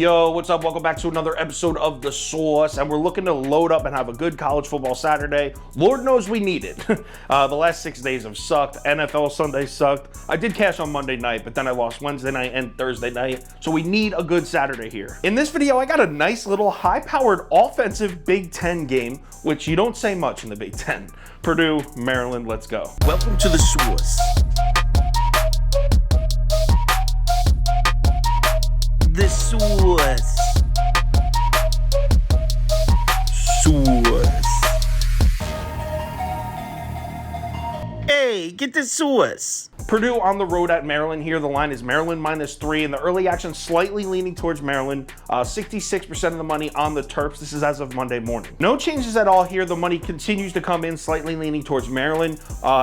Yo, what's up? Welcome back to another episode of The Sauce, and we're looking to load up and have a good college football Saturday. Lord knows we need it. The last 6 days have sucked. NFL Sunday sucked. I did cash on Monday night, but then I lost Wednesday night and Thursday night, so we need a good Saturday here. In this video, I got a nice little high-powered offensive Big 10 game, which you don't say much in the Big 10. Purdue, Maryland, let's go. Welcome to The Sauce. The Sauce. Sauce. Hey, get the sauce. Purdue on the road at Maryland here. The line is Maryland -3, and the early action slightly leaning towards Maryland. 66% of the money on the Terps. This is as of Monday morning. No changes at all here. The money continues to come in slightly leaning towards Maryland.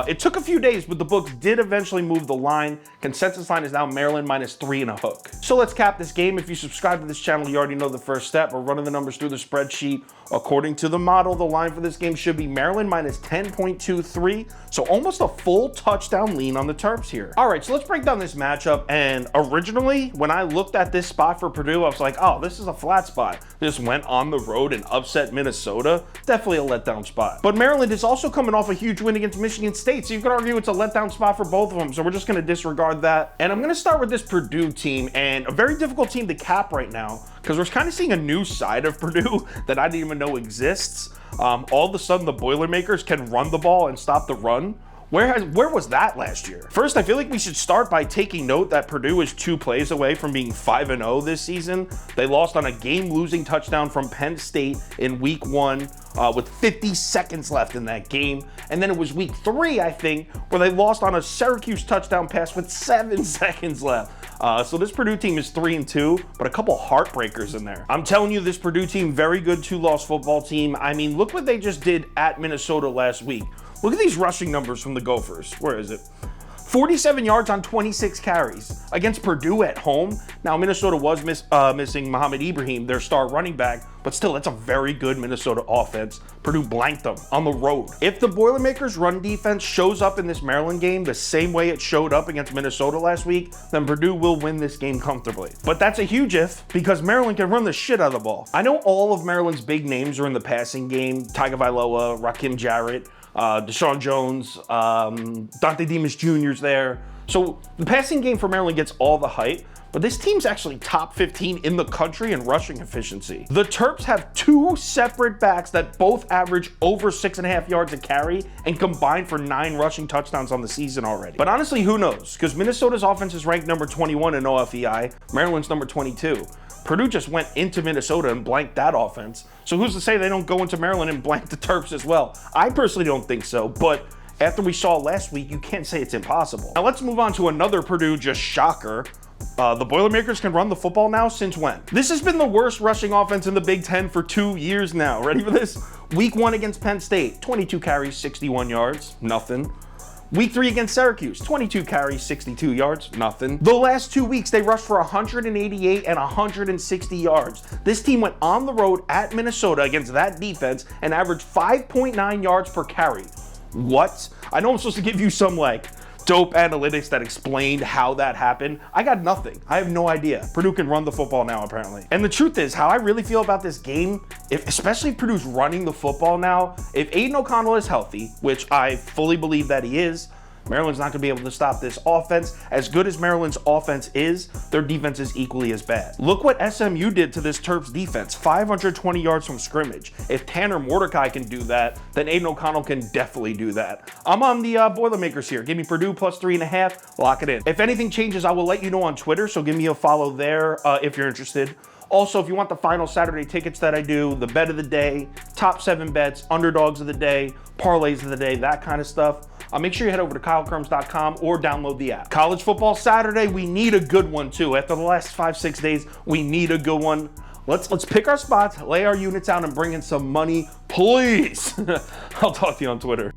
It took a few days, but the books did eventually move the line. Consensus line is now Maryland -3 and a hook. So let's cap this game. If you subscribe to this channel, you already know the first step. We're running the numbers through the spreadsheet. According to the model, the line for this game should be Maryland -10.23, so almost a full touchdown lean on the Terps here. All right, so let's break down this matchup. And originally, when I looked at this spot for Purdue, I was like, oh, this is a flat spot. This went on the road and upset Minnesota. Definitely a letdown spot. But Maryland is also coming off a huge win against Michigan State, so you could argue it's a letdown spot for both of them. So we're just going to disregard that. And I'm going to start with this Purdue team, and a very difficult team to cap right now, because we're kind of seeing a new side of Purdue that I didn't even know exists. All of a sudden, the Boilermakers can run the ball and stop the run. Where was that last year? First, I feel like we should start by taking note that Purdue is 2 plays away from being 5-0 this season. They lost on a game-losing touchdown from Penn State in week 1 with 50 seconds left in that game. And then it was week 3, I think, where they lost on a Syracuse touchdown pass with 7 seconds left. So this Purdue team is 3-2, but a couple heartbreakers in there. I'm telling you, this Purdue team, very good 2-loss football team. I mean, look what they just did at Minnesota last week. Look at these rushing numbers from the Gophers. Where is it? 47 yards on 26 carries against Purdue at home. Now, Minnesota was missing Mohamed Ibrahim, their star running back, but still, that's a very good Minnesota offense. Purdue blanked them on the road. If the Boilermakers' run defense shows up in this Maryland game the same way it showed up against Minnesota last week, then Purdue will win this game comfortably. But that's a huge if, because Maryland can run the shit out of the ball. I know all of Maryland's big names are in the passing game. Tagovailoa, Rakim Jarrett, Deshaun Jones, Dante Demas Jr.'s there. So the passing game for Maryland gets all the hype, but this team's actually top 15 in the country in rushing efficiency. The Terps have 2 separate backs that both average over 6.5 yards a carry and combined for 9 rushing touchdowns on the season already. But honestly, who knows? Because Minnesota's offense is ranked number 21 in OFEI, Maryland's number 22. Purdue just went into Minnesota and blanked that offense. So who's to say they don't go into Maryland and blank the Terps as well? I personally don't think so, but after we saw last week, you can't say it's impossible. Now let's move on to another Purdue just shocker. The Boilermakers can run the football now since when? This has been the worst rushing offense in the Big 10 for 2 years now. Ready for this? Week 1 against Penn State, 22 carries, 61 yards, nothing. Week 3 against Syracuse, 22 carries, 62 yards, nothing. The last 2 weeks, they rushed for 188 and 160 yards. This team went on the road at Minnesota against that defense and averaged 5.9 yards per carry. What? I know I'm supposed to give you some dope analytics that explained how that happened. I got nothing. I have no idea. Purdue can run the football now, apparently. And the truth is, how I really feel about this game, especially if Purdue's running the football now, if Aiden O'Connell is healthy, which I fully believe that he is, Maryland's not going to be able to stop this offense. As good as Maryland's offense is, their defense is equally as bad. Look what SMU did to this Terps defense, 520 yards from scrimmage. If Tanner Mordecai can do that, then Aiden O'Connell can definitely do that. I'm on the Boilermakers here. Give me Purdue +3.5, lock it in. If anything changes, I will let you know on Twitter, so give me a follow there if you're interested. Also, if you want the final Saturday tickets that I do, the bet of the day, top 7 bets, underdogs of the day, parlays of the day, that kind of stuff, make sure you head over to KyleKirms.com or download the app. College football Saturday, we need a good one too. After the last 5-6 days, we need a good one. Let's pick our spots, lay our units out, and bring in some money, please. I'll talk to you on Twitter.